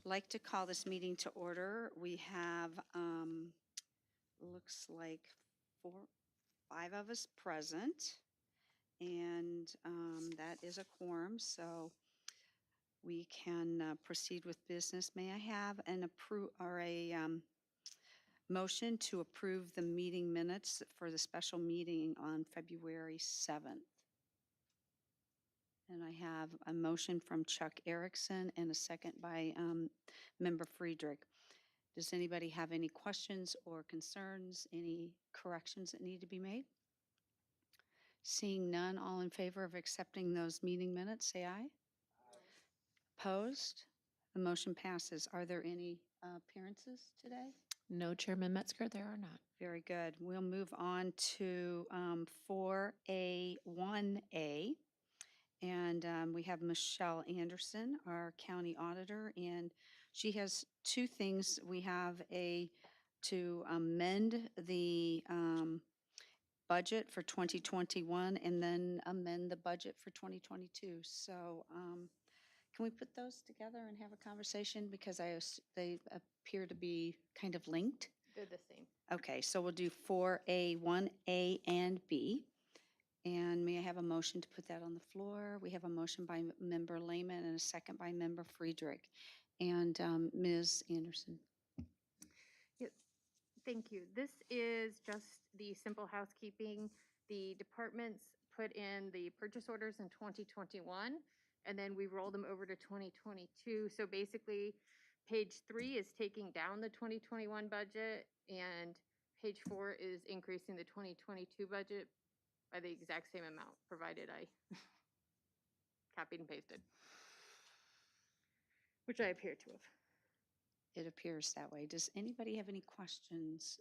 Like to call this meeting to order. We have, looks like 5 of us present, and that is a quorum, so we can proceed with business. May I have an motion to approve the meeting minutes for the special meeting on February 7th? And I have a motion from Chuck Erickson and a second by Member Friedrich. Does anybody have any questions or concerns, any corrections that need to be made? Seeing none, all in favor of accepting those meeting minutes, say aye. Opposed? The motion passes. Are there any appearances today? No, Chairman Metzger, there are not. Very good. We'll move on to 4A1A. And we have Michelle Anderson, our county auditor, and she has two things. We have to amend the budget for 2021 and then amend the budget for 2022. So can we put those together and have a conversation? Because they appear to be kind of linked. They're the same. Okay, so we'll do 4A, 1A, and B. And may I have a motion to put that on the floor? We have a motion by Member Lehman and a second by Member Friedrich. And Ms. Anderson. Yes, thank you. This is just the simple housekeeping. The departments put in the purchase orders in 2021, and then we roll them over to 2022. So basically, page 3 is taking down the 2021 budget, and page 4 is increasing the 2022 budget by the exact same amount, provided I copied and pasted, which I appear to have. It appears that way. Does anybody have any questions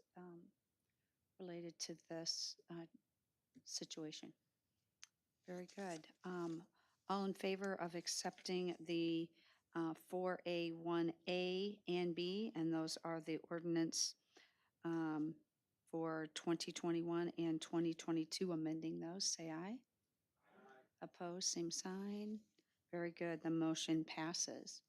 related to this situation? Very good. All in favor of accepting the 4A, 1A, and B, and those are the ordinance for 2021 and 2022, amending those, say aye. Opposed, same sign. Very good. The motion passes.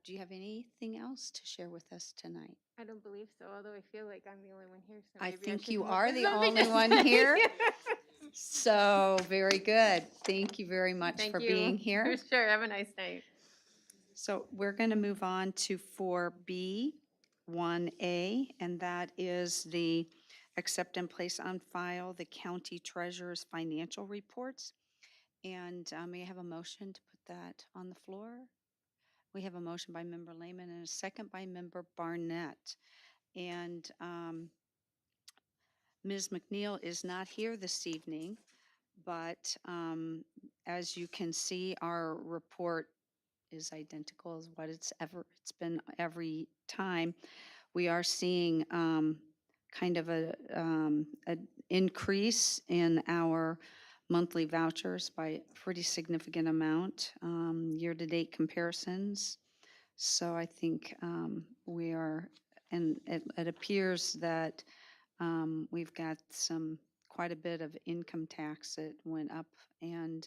Do you have anything else to share with us tonight? I don't believe so, although I feel like I'm the only one here. So I maybe think should you come up are with the something only to one say. here. So, very good. Thank you very much Thank for you. being here. Sure. Have a nice night. So we're going to move on to 4B, 1A, and that is the accept and place on file the county treasurer's financial reports. And may I have a motion to put that on the floor? We have a motion by Member Lehman and a second by Member Barnett. And Ms. McNeil is not here this evening, but as you can see, our report is identical as what it's been every time. We are seeing kind of an increase in our monthly vouchers by a pretty significant amount, year-to-date comparisons. So I think we are, and it appears that we've got quite a bit of income tax that went up, and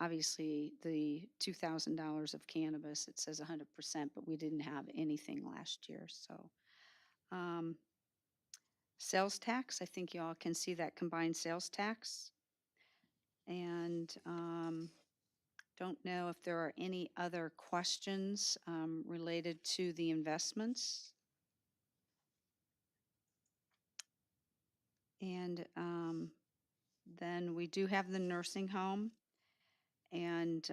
obviously the $2,000 of cannabis, it says 100%, but we didn't have anything last year. So sales tax, I think you all can see that combined sales tax. And don't know if there are any other questions related to the investments. And then we do have the nursing home, and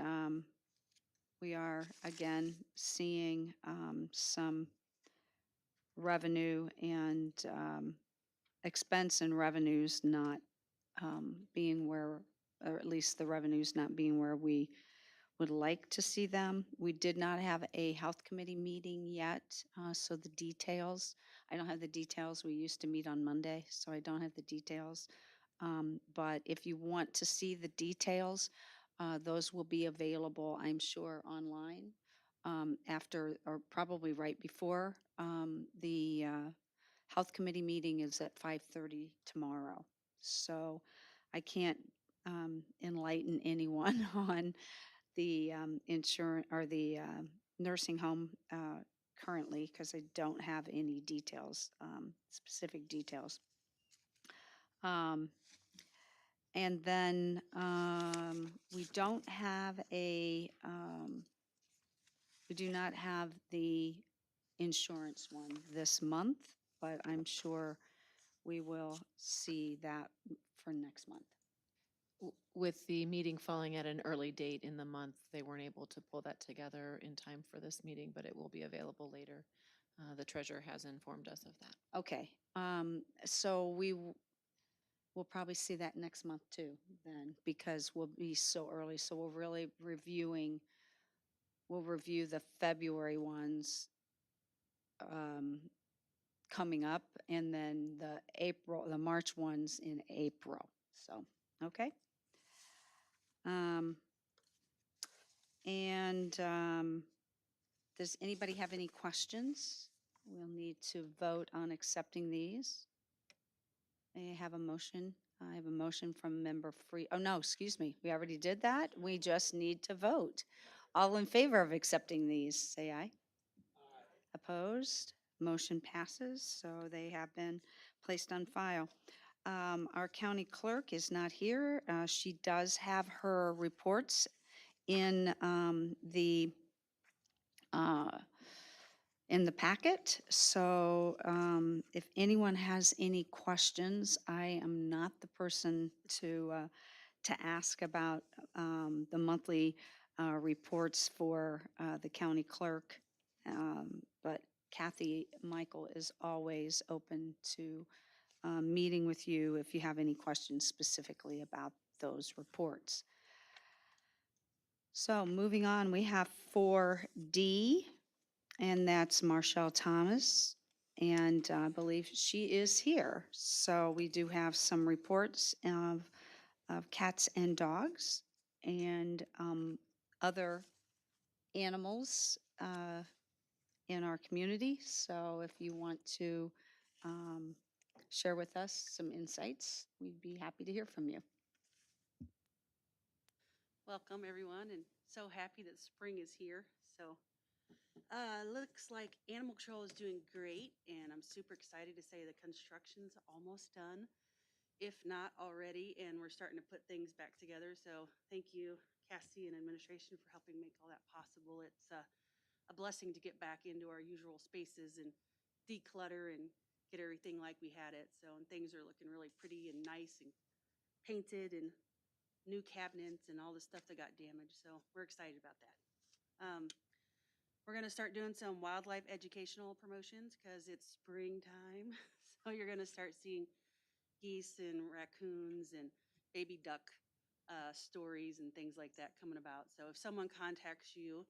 we are again seeing some revenue and expense and revenues not being where, or at least the revenues not being where we would like to see them. We did not have a health committee meeting yet, so the details, I don't have the details. We used to meet on Monday, so I don't have the details. But if you want to see the details, those will be available, I'm sure, online after or probably right before the health committee meeting is at 5:30 tomorrow. So I can't enlighten anyone on the insurance or the nursing home currently because I don't have any details, specific details. Um, and then we don't have we do not have the insurance one this month, but I'm sure we will see that for next month. With the meeting falling at an early date in the month, they weren't able to pull that together in time for this meeting, but it will be available later. The treasurer has informed us of that. Okay, so we'll probably see that next month too, then, because we'll be so early. So we'll really we'll review the February ones um, coming up, and then the March ones in April. So, okay. Um, and does anybody have any questions? We'll need to vote on accepting these. May I have a motion? I have a motion from member Free. Oh, no, excuse me. We already did that. We just need to vote. All in favor of accepting these, say aye. Opposed? Motion passes, so they have been placed on file. Our county clerk is not here. She does have her reports in uh, the packet. So if anyone has any questions, I am not the person to ask about the monthly reports for the county clerk. But Kathy Michael is always open to meeting with you if you have any questions specifically about those reports. So moving on, we have 4D, and that's Marshall Thomas. And I believe she is here. So we do have some reports of cats and dogs and other animals in our community. So if you want to share with us some insights, we'd be happy to hear from you. Welcome, everyone, and so happy that spring is here. So, looks like animal control is doing great, and I'm super excited to say the construction's almost done, if not already, and we're starting to put things back together. So, thank you, Cassie and administration, for helping make all that possible. It's a blessing to get back into our usual spaces and declutter and get everything like we had it. So, and things are looking really pretty and nice and painted and new cabinets and all the stuff that got damaged. So we're excited about that. We're going to start doing some wildlife educational promotions because it's springtime. So you're going to start seeing geese and raccoons and baby duck stories and things like that coming about. So if someone contacts you,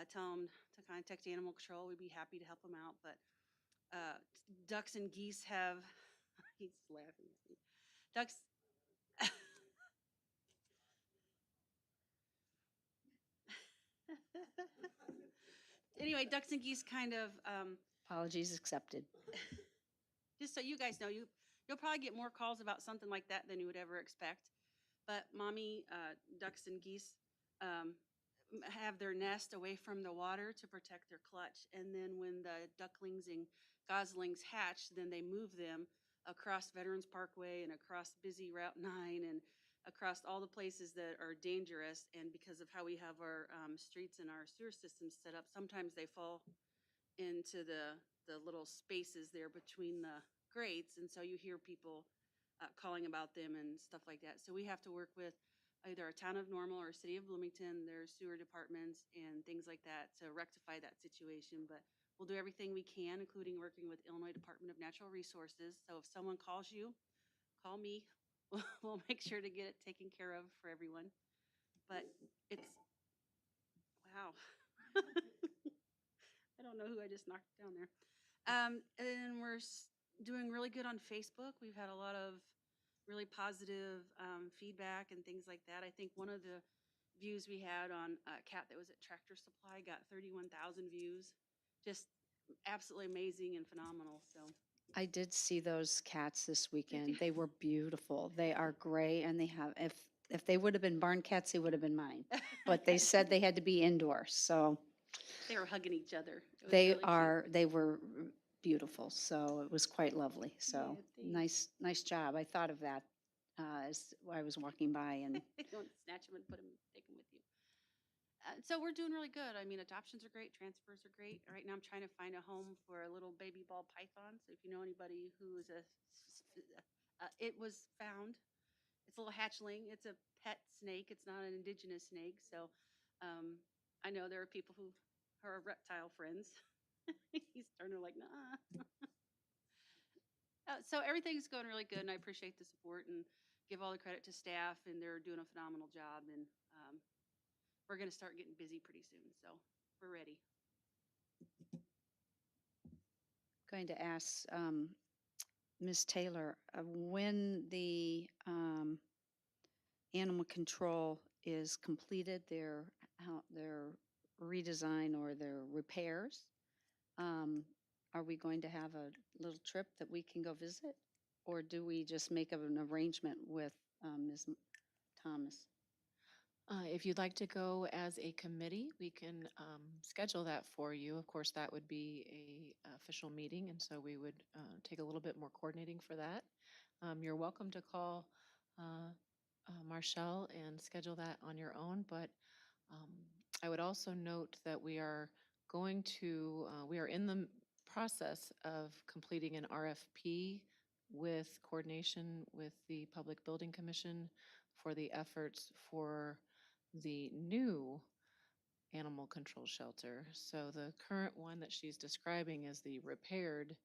tell them to contact Animal Control. We'd be happy to help them out. But ducks and geese have, he's laughing at me. Ducks, anyway, ducks and geese kind of, Apologies accepted. just so you guys know, you'll probably get more calls about something like that than you would ever expect. But mommy ducks and geese have their nest away from the water to protect their clutch. And then when the ducklings and goslings hatch, then they move them across Veterans Parkway and across busy Route 9 and across all the places that are dangerous. And because of how we have our streets and our sewer systems set up, sometimes they fall into the little spaces there between the grates. And so you hear people calling about them and stuff like that. So we have to work with either a town of Normal or a city of Bloomington, their sewer departments and things like that to rectify that situation. But we'll do everything we can, including working with Illinois Department of Natural Resources. So if someone calls you, call me. We'll make sure to get it taken care of for everyone. But it's, wow. I don't know who I just knocked down there. And we're doing really good on Facebook. We've had a lot of really positive feedback and things like that. I think one of the views we had on a cat that was at Tractor Supply got 31,000 views. Just absolutely amazing and phenomenal. So I did see those cats this weekend. They were beautiful. They are gray, and they have, if they would have been barn cats, they would have been mine. But they said they had to be indoors, so They were hugging each other. It was They really cute. are, they were beautiful, so it was quite lovely. So Yeah, thanks. nice job. I thought of that as I was walking by and You don't snatch them and take them with you. So we're doing really good. I mean, adoptions are great, transfers are great. Right now, I'm trying to find a home for a little baby ball python. So if you know anybody who is it was found. It's a little hatchling. It's a pet snake. It's not an indigenous snake. So um, I know there are people who are reptile friends. He's turning like, nah. So everything's going really good, and I appreciate the support and give all the credit to staff, and they're doing a phenomenal job. And we're going to start getting busy pretty soon, so we're ready. going to ask Ms. Taylor, when the animal control is completed, their redesign or their repairs, are we going to have a little trip that we can go visit? Or do we just make an arrangement with Ms. Thomas? If you'd like to go as a committee, we can schedule that for you. Of course, that would be a official meeting, and so we would take a little bit more coordinating for that. You're welcome to call Marshall and schedule that on your own, but um, I would also note that we are we are in the process of completing an RFP with coordination with the Public Building Commission for the efforts for the new animal control shelter. So the current one that she's describing is the repaired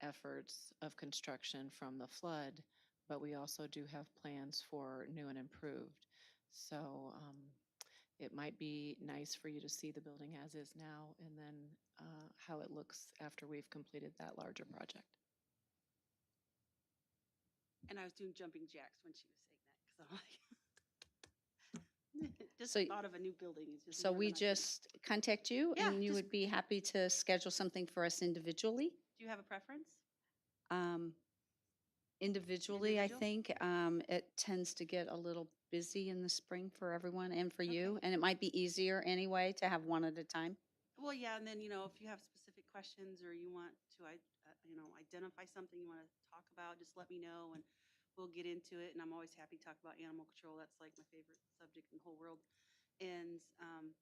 efforts of construction from the flood, but we also do have plans for new and improved. So it might be nice for you to see the building as is now and then how it looks after we've completed that larger project. And I was doing jumping jacks when she was saying that because I'm like, just So- thought of a new building. It's just So more we than I could. just contact you Yeah, and you just- would be happy to schedule something for us individually? Do you have a preference? Um, Individually, I Individual? think it tends to get a little busy in the spring for everyone and for you. Okay. And it might be easier anyway to have one at a time. Well, yeah, and then, if you have specific questions or you want to, identify something you want to talk about, just let me know and we'll get into it. And I'm always happy to talk about animal control. That's like my favorite subject in the whole world. And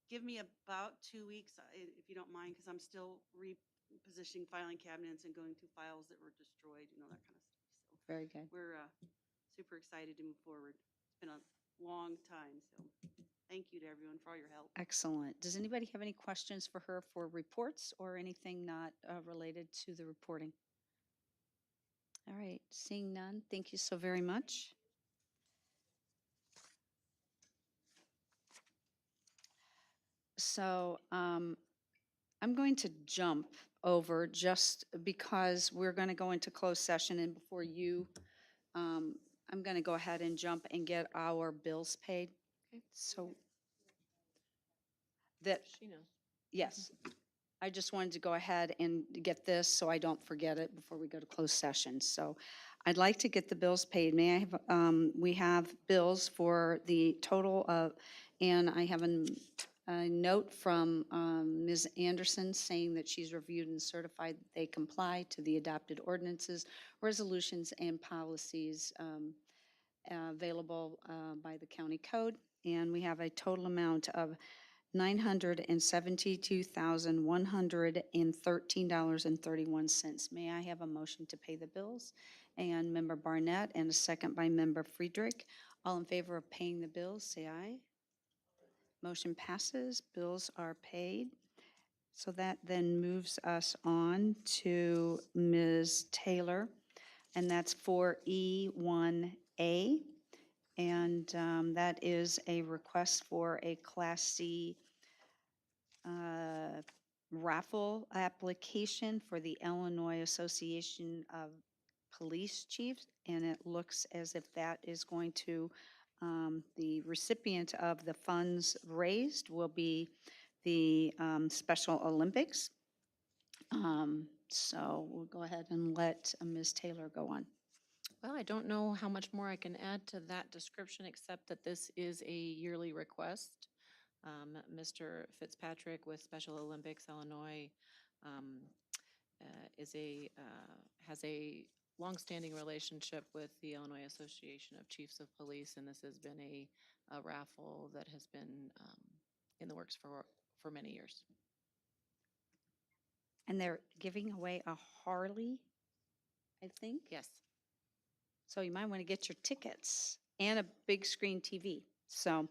give me about 2 weeks, if you don't mind, because I'm still repositioning filing cabinets and going through files that were destroyed, that kind of stuff. So Very good. we're super excited to move forward. It's been a long time, so thank you to everyone for all your help. Excellent. Does anybody have any questions for her for reports or anything not related to the reporting? All right, seeing none, thank you so very much. So I'm going to jump over just because we're going to go into closed session and before you, I'm going to go ahead and jump and get our bills paid. Okay. So that, She knows. yes, I just wanted to go ahead and get this so I don't forget it before we go to closed session. So I'd like to get the bills paid. May I have, we have bills for the total of, and I have a note from Ms. Anderson saying that she's reviewed and certified that they comply to the adopted ordinances, resolutions, and policies available by the county code. And we have a total amount of $972,113.31. May I have a motion to pay the bills? And Member Barnett and a second by Member Friedrich. All in favor of paying the bills, say aye. Motion passes. Bills are paid. So that then moves us on to Ms. Taylor, and that's for E1A. And that is a request for a Class C raffle application for the Illinois Association of Police Chiefs, and it looks as if that is going to, the recipient of the funds raised will be the Special Olympics. So we'll go ahead and let Ms. Taylor go on. Well, I don't know how much more I can add to that description, except that this is a yearly request Mr. Fitzpatrick with Special Olympics Illinois um, has a longstanding relationship with the Illinois Association of Chiefs of Police, and this has been a raffle that has been in the works for many years. And they're giving away a Harley, I think. Yes. So you might want to get your tickets and a big screen TV. So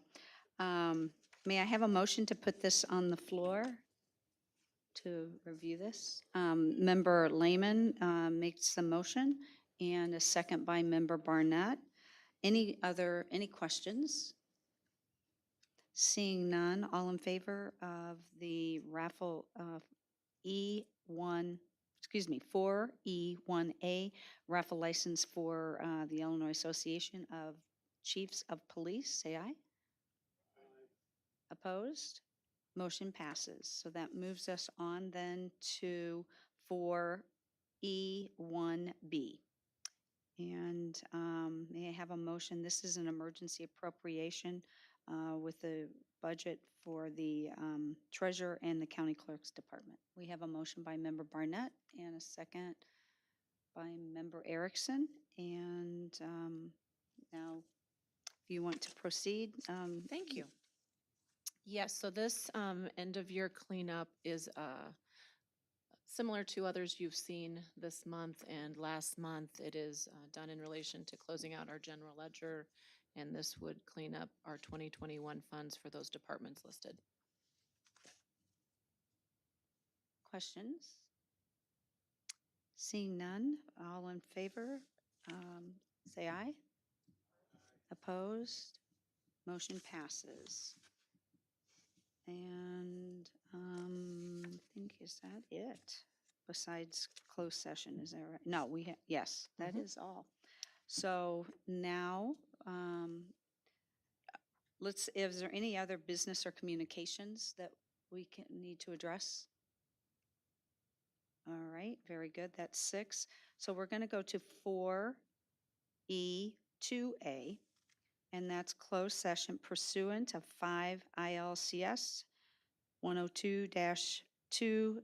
may I have a motion to put this on the floor to review this? Member Lehman makes the motion and a second by Member Barnett. Any questions? Seeing none, all in favor of the raffle E1, 4E1A raffle license for the Illinois Association of Chiefs of Police, say aye. Opposed? Motion passes. So that moves us on then to 4E1B. And may I have a motion? This is an emergency appropriation with the budget for the treasurer and the county clerk's department. We have a motion by Member Barnett and a second by Member Erickson. And now, if you want to proceed. Thank you. Yes, so this end of year cleanup is similar to others you've seen this month and last month. It is done in relation to closing out our general ledger, and this would clean up our 2021 funds for those departments listed. Questions? Seeing none, all in favor, say aye. Opposed? Motion passes. And I think, is that it? Besides closed session, is that right? No, we have, yes, that is all. So now, is there any other business or communications that we need to address? All right, very good. That's 6. So we're going to go to 4E2A, and that's closed session pursuant of 5 ILCS 102-2